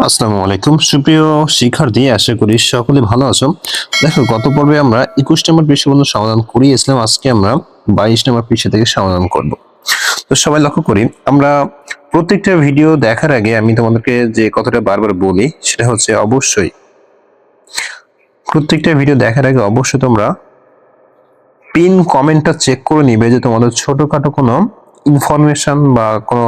আসসালামু আলাইকুম সুপ্রিয় শিক্ষার্থী, আশা করি সকলে ভালো আছো। দেখো, গত পর্বে আমরা 21 নম্বর পৃষ্ঠা সমাধান করিয়েছিলাম। আজকে আমরা 22 নম্বর পৃষ্ঠা থেকে সমাধান করব। তো সবাই লক্ষ্য করি, আমরা প্রত্যেকটা ভিডিও দেখার আগে আমি তোমাদেরকে যে কথাটা বারবার বলি সেটা হচ্ছে অবশ্যই প্রত্যেকটা ভিডিও দেখার আগে অবশ্যই তোমরা পিন কমেন্টটা চেক করে নিবে যে তোমাদের ছোটখাটো কোনো ইনফরমেশন বা কোনো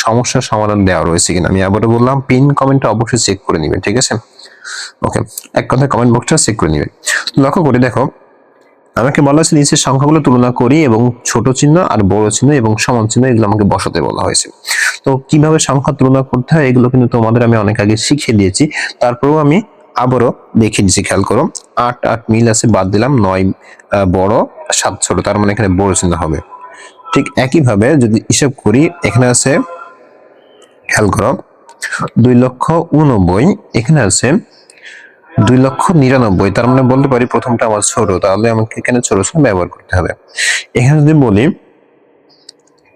সমস্যার সমাধান দেওয়া রয়েছে কিনা। আমি আবারও বললাম, পিন কমেন্টটা অবশ্যই চেক করে নিবে, ঠিক আছে? ওকে, এক কথায় কমেন্ট বক্সটা চেক করে নিবে। লক্ষ্য করে দেখো, আমাকে বলা হয়েছে নিচের সংখ্যাগুলো তুলনা করি এবং ছোট চিহ্ন আর বড় চিহ্ন এবং সমান চিহ্ন এগুলো আমাকে বসাতে বলা হয়েছে। তো কিভাবে সংখ্যা তুলনা করতে হয় এগুলো কিন্তু তোমাদের আমি অনেক আগে শিখিয়ে দিয়েছি, তারপরেও আমি আবারও দেখিয়ে দিচ্ছি। খেয়াল করো, 8 8 মিল আছে, বাদ দিলাম 9 বড় 7 ছোট, তার মানে এখানে বড় চিহ্ন হবে। ঠিক একইভাবে যদি হিসাব করি, এখানে আছে, খেয়াল করো, 2,90,000, এখানে আছে 2,99,000, তার মানে বলতে পারি প্রথমটা আমার ছোট, তাহলে আমাকে এখানে ছোট চিহ্ন ব্যবহার করতে হবে। এখানে যদি বলি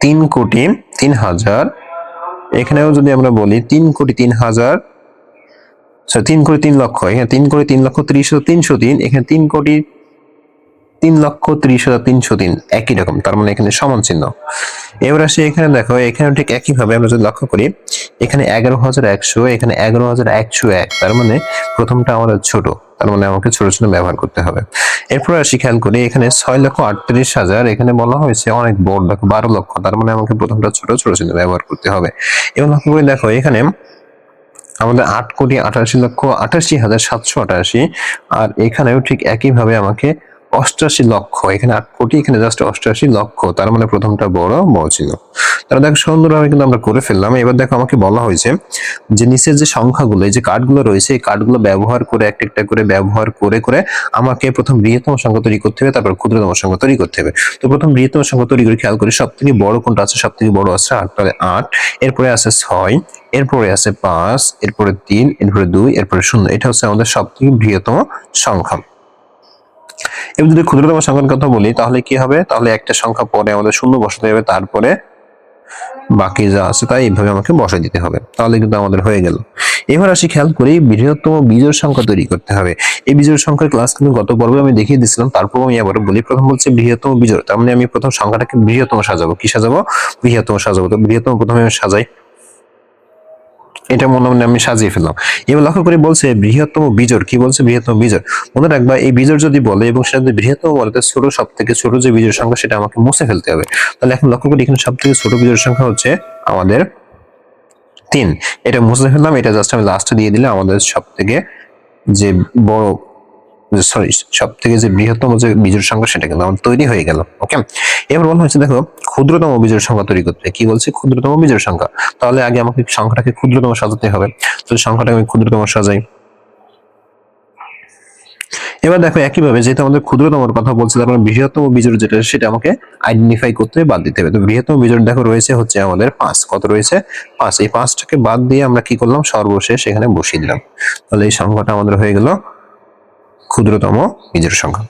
3,03,000, এখানেও যদি আমরা বলি 3,03,000, 3,03,00,000, এখানে 3,03,30,303, এখানে 3,30,30,303, একই রকম, তার মানে এখানে সমান চিহ্ন। এবার আসি এখানে, দেখো এখানে ঠিক একইভাবে আমরা যদি লক্ষ্য করি, এখানে 11,100, এখানে 11,101, তার মানে প্রথমটা আমাদের ছোট, তার মানে আমাকে ছোট চিহ্ন ব্যবহার করতে হবে। এরপর আসি, খেয়াল করি, এখানে 6,38,000, এখানে বলা হয়েছে অনেক বড়, দেখো 12 লক্ষ, তার মানে আমাকে প্রথমটা ছোট ছোট চিহ্ন ব্যবহার করতে হবে। এবং লক্ষ্য করে দেখো, এখানে আমাদের 8,88,88,788, আর এখানেও ঠিক একইভাবে আমাকে 88 লক্ষ, এখানে 8 কোটি, এখানে জাস্ট 88 লক্ষ, তার মানে প্রথমটা বড় বড় ছিল। তাহলে দেখো সুন্দরভাবে কিন্তু আমরা করে ফেললাম। এবার দেখো, আমাকে বলা হয়েছে যে নিচের যে সংখ্যাগুলো, এই যে কার্ডগুলো রয়েছে, এই কার্ডগুলো ব্যবহার করে একটা একটা করে ব্যবহার করে করে আমাকে প্রথম বৃহত্তম সংখ্যা তৈরি করতে হবে, তারপর ক্ষুদ্রতম সংখ্যা তৈরি করতে হবে। তো প্রথম বৃহত্তম সংখ্যা তৈরি করে খেয়াল করি, সব থেকে বড় কোনটা আছে, সব থেকে বড় আছে 8, তাহলে 8, এরপরে আছে 6, এরপরে আছে 5, এরপরে 3, এরপরে 2, এরপরে 0, এটা হচ্ছে আমাদের সব থেকে বৃহত্তম সংখ্যা। এবার যদি ক্ষুদ্রতম সংখ্যার কথা বলি, তাহলে কি হবে? তাহলে একটা সংখ্যা পরে আমাদের শূন্য বসাতে হবে, তারপরে বাকি যা আছে তাই এইভাবে আমাকে বসাই দিতে হবে, তাহলে কিন্তু আমাদের হয়ে গেল। এবার আসি, খেয়াল করি, বৃহত্তম বিজোড় সংখ্যা তৈরি করতে হবে। এই বিজোড় সংখ্যার ক্লাস কিন্তু গত পর্বে আমি দেখিয়ে দিয়েছিলাম, তারপর আমি আবার বলি। প্রথম বলছে বৃহত্তম বিজোড়, তার মানে আমি প্রথম সংখ্যাটাকে বৃহত্তম সাজাবো। কি সাজাবো? বৃহত্তম সাজাবো। তো বৃহত্তম প্রথমে আমি সাজাই, এটা মনে মনে আমি সাজিয়ে ফেললাম। এবার লক্ষ্য করে বলছে বৃহত্তম বিজোড়। কি বলছে? বৃহত্তম বিজোড়। মনে রাখবা, এই বিজোড় যদি বলে এবং সেটা যদি বৃহত্তম বলে, ছোট, সব থেকে ছোট যে বিজোড় সংখ্যা সেটা আমাকে মুছে ফেলতে হবে। তাহলে এখন লক্ষ্য করি, এখানে সব থেকে ছোট বিজোড় সংখ্যা হচ্ছে আমাদের 3, এটা মুছে ফেললাম। এটা জাস্ট আমি লাস্টে দিয়ে দিলে আমাদের সব থেকে যে বড়, সরি, সব থেকে যে বৃহত্তম যে বিজোড় সংখ্যা সেটা কিন্তু আমার তৈরি হয়ে গেল। ওকে, এবার বলা হচ্ছে দেখো, ক্ষুদ্রতম বিজোড় সংখ্যা তৈরি করতে। কি বলছে? ক্ষুদ্রতম বিজোড় সংখ্যা। তাহলে আগে আমাকে সংখ্যাটাকে ক্ষুদ্রতম সাজাতে হবে। তো সংখ্যাটাকে আমি ক্ষুদ্রতম সাজাই। এবার দেখো, একইভাবে যেহেতু আমাদের ক্ষুদ্রতম কথা বলছে, তার মানে বৃহত্তম বিজোড় যেটা সেটা আমাকে আইডেন্টিফাই করতে বাদ দিতে হবে। তো বৃহত্তম বিজোড় দেখো রয়েছে হচ্ছে আমাদের 5। কত রয়েছে? 5। এই 5টাকে বাদ দিয়ে আমরা কি করলাম? সর্বশেষ এখানে বসিয়ে দিলাম। তাহলে এই সংখ্যাটা আমাদের হয়ে গেল ক্ষুদ্রতম বিজোড় সংখ্যা।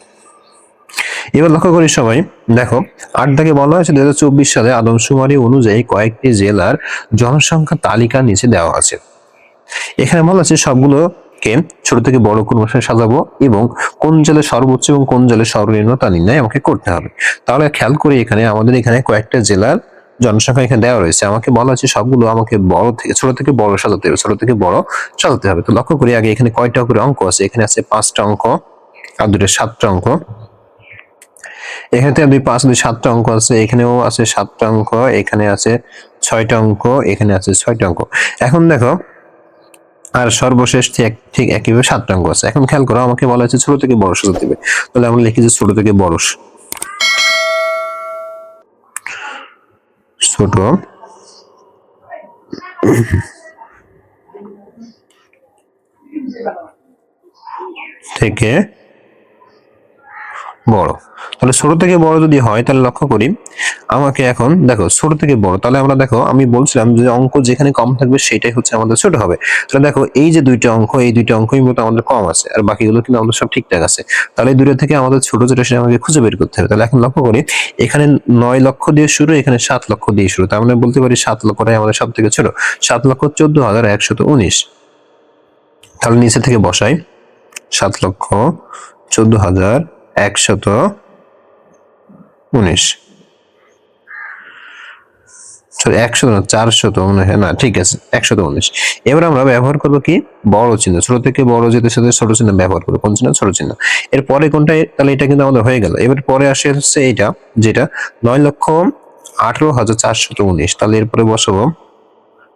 এবার লক্ষ্য করি সবাই, দেখো 8 দাগে বলা হয়েছে 2024 সালে আদমশুমারি অনুযায়ী কয়েকটি জেলার জনসংখ্যা তালিকা নিচে দেওয়া আছে। এখানে বলা আছে সবগুলোকে ছোট থেকে বড় ক্রমে সাজাবো এবং কোন জেলায় সর্বোচ্চ এবং কোন জেলায় সর্বনিম্ন তা নির্ণয় আমাকে করতে হবে। তাহলে খেয়াল করি, এখানে আমাদের এখানে কয়েকটা জেলার জনসংখ্যা এখানে দেওয়া রয়েছে। আমাকে বলা আছে সবগুলো আমাকে ছোট থেকে বড় সাজাতে হবে, ছোট থেকে বড় সাজাতে হবে। তো লক্ষ্য করি আগে এখানে কয়টা করে অঙ্ক আছে। এখানে আছে 5টা অঙ্ক, আর দুটো 7টা অঙ্ক। এখানে 2, 5, 2, 7টা অঙ্ক আছে। এখানেও আছে 7টা অঙ্ক, এখানে আছে 6টা অঙ্ক, এখানে আছে 6টা অঙ্ক। এখন দেখো, আর সর্বশেষ ঠিক একইভাবে 7টা অঙ্ক আছে। এখন খেয়াল করো, আমাকে বলা হয়েছে ছোট থেকে বড় সাজাতে হবে। তাহলে আমরা লিখি যে ছোট থেকে বড়, ছোট থেকে বড়। তাহলে ছোট থেকে বড় যদি হয়, তাহলে লক্ষ্য করি আমাকে এখন দেখো ছোট থেকে বড়, তাহলে আমরা দেখো আমি বলছিলাম যে অঙ্ক যেখানে কম থাকবে সেটাই হচ্ছে আমাদের ছোট হবে। তাহলে দেখো এই যে দুইটা অঙ্ক, এই দুইটা অঙ্কই মতো আমাদের কম আছে, আর বাকিগুলো কিন্তু আমাদের সব ঠিকঠাক আছে। তাহলে এই দুইটা থেকে আমাদের ছোট যেটা সেটা আমাকে খুঁজে বের করতে হবে। তাহলে এখন লক্ষ্য করি, এখানে 9 লক্ষ দিয়ে শুরু, এখানে 7 লক্ষ দিয়ে শুরু, তার মানে বলতে পারি 7 লক্ষটাই আমাদের সব থেকে ছোট। 7,14,119। তাহলে নিচে থেকে বসাই 7,14,119, সরি 100 না 400 মনে হয়, না ঠিক আছে 119। এবার আমরা ব্যবহার করবো কি বড় চিহ্ন, ছোট থেকে বড় যেতে সাথে ছোট চিহ্ন ব্যবহার করবো। কোন চিহ্ন? ছোট চিহ্ন। এর পরে কোনটা? তাহলে এটা কিন্তু আমাদের হয়ে গেল। এবার পরে আসে হচ্ছে এটা, যেটা 9,18,419। তাহলে এরপরে বসাবো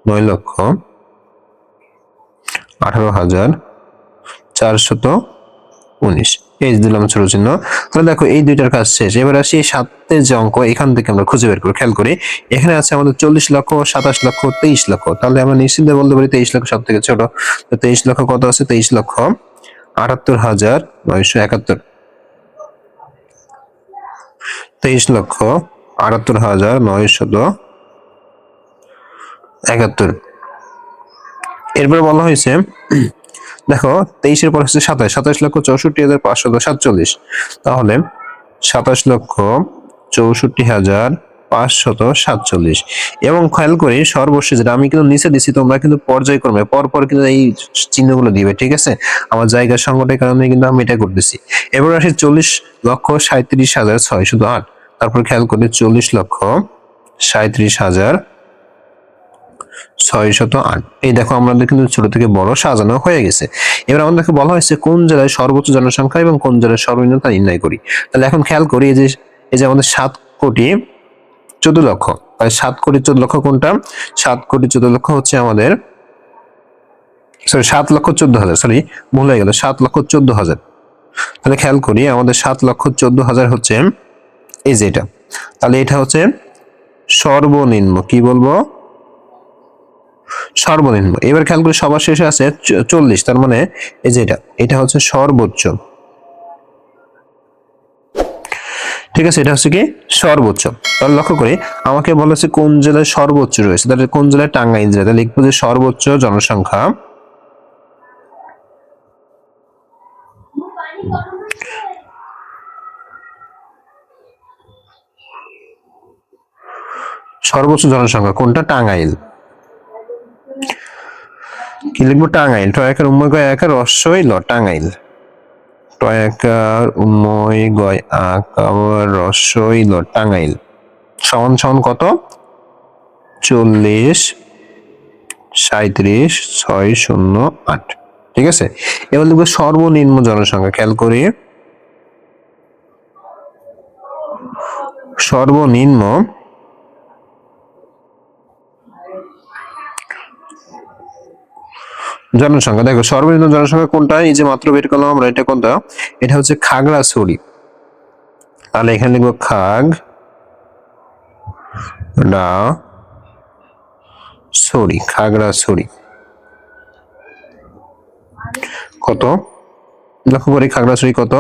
9,18,419, এই দিলাম ছোট চিহ্ন। তাহলে দেখো এই দুইটার কাজ শেষ। এবার আসি 7-এর যে অঙ্ক, এখান থেকে আমরা খুঁজে বের করবো। খেয়াল করি এখানে আছে আমাদের 40 লক্ষ, 27 লক্ষ, 23 লক্ষ। তাহলে আমরা নিশ্চিন্তে বলতে পারি 23 লক্ষ সব থেকে ছোট। তো 23 লক্ষ কত আছে? 23,78,971, 23,78,971। এরপরে বলা হয়েছে দেখো 23-এর পর হচ্ছে 27, 27,64,547। তাহলে 27,64,547। এবং খেয়াল করি সর্বশেষ যেটা আমি কিন্তু নিচে দিছি, তোমরা কিন্তু পর্যায়ক্রমে পরপর কিন্তু এই চিহ্নগুলো দিবে, ঠিক আছে? আমার জায়গার সংকটের কারণে কিন্তু আমি এটা করতেছি। এবার আসি 40,37,608। তারপর খেয়াল করি 40,37,608। এই দেখো আমাদের কিন্তু ছোট থেকে বড় সাজানো হয়ে গেছে। এবার আমাদেরকে বলা হয়েছে কোন জেলায় সর্বোচ্চ জনসংখ্যা এবং কোন জেলায় সর্বনিম্ন তা নির্ণয় করি। তাহলে এখন খেয়াল করি এই যে আমাদের 7,14,00,000, তাহলে 7,14,00,000 কোনটা? 7,14,00,000 হচ্ছে আমাদের, সরি 7,14,000, সরি ভুল হয়ে গেল, 7,14,000। তাহলে খেয়াল করি আমাদের 7,14,000 হচ্ছে এই যে এটা। তাহলে এটা হচ্ছে সর্বনিম্ন, কি বলবো? সর্বনিম্ন। এবার খেয়াল করি সবার শেষে আছে 40, তার মানে এই যে এটা হচ্ছে সর্বোচ্চ, ঠিক আছে? এটা হচ্ছে কি সর্বোচ্চ। তাহলে লক্ষ্য করি আমাকে বলা হচ্ছে কোন জেলায় সর্বোচ্চ রয়েছে, তাহলে কোন জেলায়? টাঙ্গাইল জেলা। তাহলে লিখবো যে সর্বোচ্চ জনসংখ্যা কোনটা? টাঙ্গাইল। কি লিখবো? টাঙ্গাইল। টয়াকার উম্ময় গয় আকার রস্যই ল, টাঙ্গাইল। টয়াকার উম্ময় গয় আকার রস্যই ল, টাঙ্গাইল। সমান সমান কত? 40, 37, 608, ঠিক আছে? এবার লিখবো সর্বনিম্ন জনসংখ্যা। খেয়াল করি সর্বনিম্ন জনসংখ্যা। দেখো সর্বনিম্ন জনসংখ্যা কোনটা? এই যে মাত্র বের করলাম আমরা, এটা কোনটা? এটা হচ্ছে খাগড়াছড়ি। তাহলে এখানে লিখবো খাগড়াছড়ি। কত? লক্ষ্য করি খাগড়াছড়ি কত?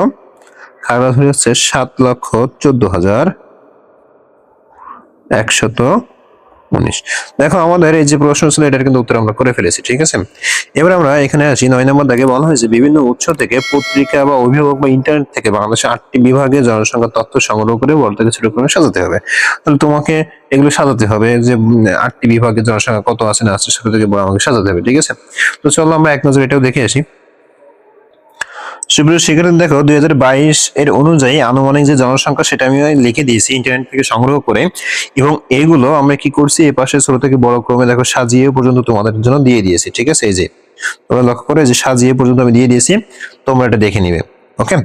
খাগড়াছড়ি হচ্ছে 7,14,119। দেখো আমাদের এই যে প্রশ্ন ছিল এটার কিন্তু উত্তর আমরা করে ফেলেছি, ঠিক আছে? এবার আমরা এখানে আসি 9 নম্বর দাগে। বলা হয়েছে বিভিন্ন উৎস থেকে পত্রিকা বা অভিভাবক বা ইন্টারনেট থেকে বাংলাদেশের 8টি বিভাগে জনসংখ্যার তথ্য সংগ্রহ করে বড় থেকে ছোট ক্রমে সাজাতে হবে। তাহলে তোমাকে এগুলো সাজাতে হবে যে 8টি বিভাগের জনসংখ্যা কত আছে না আছে, ছোট থেকে বড় আমাকে সাজাতে হবে, ঠিক আছে? তো চলো আমরা এক নজর এটাও দেখে আসি। সুপ্রিয় শিক্ষার্থী দেখো 2022 এর অনুযায়ী আনুমানিক যে জনসংখ্যা সেটা আমি লিখে দিয়েছি ইন্টারনেট থেকে সংগ্রহ করে, এবং এইগুলো আমরা কি করছি এই পাশে ছোট থেকে বড় ক্রমে দেখো সাজিয়ে পর্যন্ত তোমাদের জন্য দিয়ে দিয়েছি, ঠিক আছে? এই যে তোমরা লক্ষ্য করে যে সাজিয়ে পর্যন্ত আমি দিয়ে দিয়েছি, তোমরা এটা দেখে নিবে। ওকে,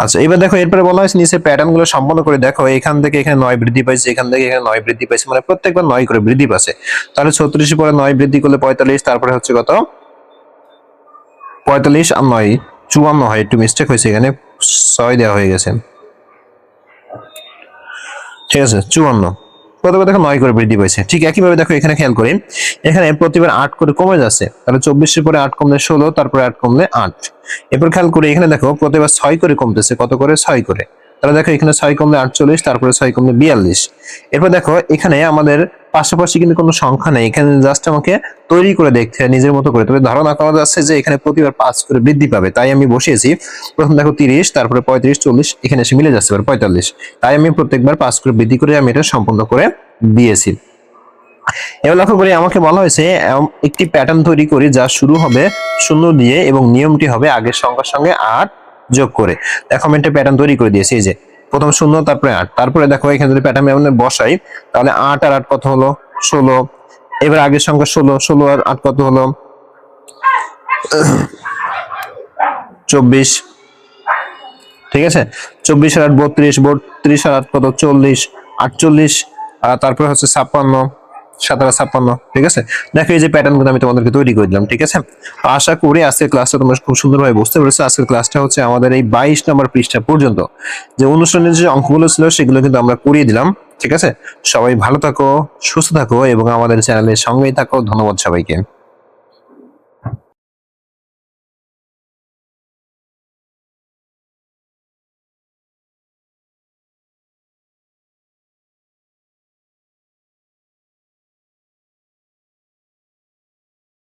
আচ্ছা এবার দেখো এরপরে বলা হয়েছে নিচে প্যাটার্ন গুলো সম্পন্ন করে দেখো এখান থেকে এখানে 9 বৃদ্ধি পাইছে, এখান থেকে এখানে 9 বৃদ্ধি পাইছে, মানে প্রত্যেকবার 9 করে বৃদ্ধি পাচ্ছে। তাহলে 36 পরে 9 বৃদ্ধি করলে 45, তারপরে হচ্ছে কত? 45 আর 9 54 হয়, একটু মিস্টেক হয়েছে এখানে, 6 দেওয়া হয়ে গেছে, ঠিক আছে? 54 প্রতিবার দেখো 9 করে বৃদ্ধি পাইছে। ঠিক একইভাবে দেখো এখানে খেয়াল করি এখানে প্রতিবার 8 করে কমে যাচ্ছে, তাহলে 24 এর পরে 8 কমলে 16, তারপরে 8 কমলে 8। এরপর খেয়াল করি এখানে দেখো প্রতিবার 6 করে কমতেছে, কত করে? 6 করে। তাহলে দেখো এখানে 6 কমলে 48, তারপরে 6 কমলে 42। এরপর দেখো এখানে আমাদের পাশাপাশি কিন্তু কোনো সংখ্যা নেই, এখানে জাস্ট আমাকে তৈরি করে দেখতে হয় নিজের মতো করে। তবে ধারণা করা যাচ্ছে যে এখানে প্রতিবার 5 করে বৃদ্ধি পাবে, তাই আমি বসিয়েছি প্রথম দেখো 30, তারপরে 35, 40, এখানে এসে মিলে যাচ্ছে 45। তাই আমি প্রত্যেকবার 5 করে বৃদ্ধি করে আমি এটা সম্পূর্ণ করে দিয়েছি। এবার লক্ষ্য করি আমাকে বলা হয়েছে একটি প্যাটার্ন তৈরি করি যা শুরু হবে শূন্য দিয়ে এবং নিয়মটি হবে আগের সংখ্যার সঙ্গে 8 যোগ করে। দেখো আমি একটা প্যাটার্ন তৈরি করে দিয়েছি, এই যে প্রথম শূন্য তারপরে 8, তারপরে দেখো এখানে যদি প্যাটার্ন আমি বসাই তাহলে 8 আর 8 কত হলো 16। এবার আগের সংখ্যা 16, 16 আর 8 কত হলো 24। ঠিক আছে, 24 আর 8 32, 32 আর 8 কত 40, 48 আর তারপরে হচ্ছে 56, 7 আর 56। ঠিক আছে, দেখো এই যে প্যাটার্ন গুলো আমি তোমাদেরকে তৈরি করে দিলাম। ঠিক আছে, আশা করি আজকের ক্লাসটা তোমরা খুব সুন্দরভাবে বুঝতে পেরেছো। আজকের ক্লাসটা হচ্ছে আমাদের এই 22 নম্বর পৃষ্ঠা পর্যন্ত যে অনুশীলনের যে অঙ্কগুলো ছিল সেগুলো কিন্তু আমরা করিয়ে দিলাম। ঠিক আছে, সবাই ভালো থাকো, সুস্থ থাকো এবং আমাদের চ্যানেলের সঙ্গেই থাকো। ধন্যবাদ সবাইকে।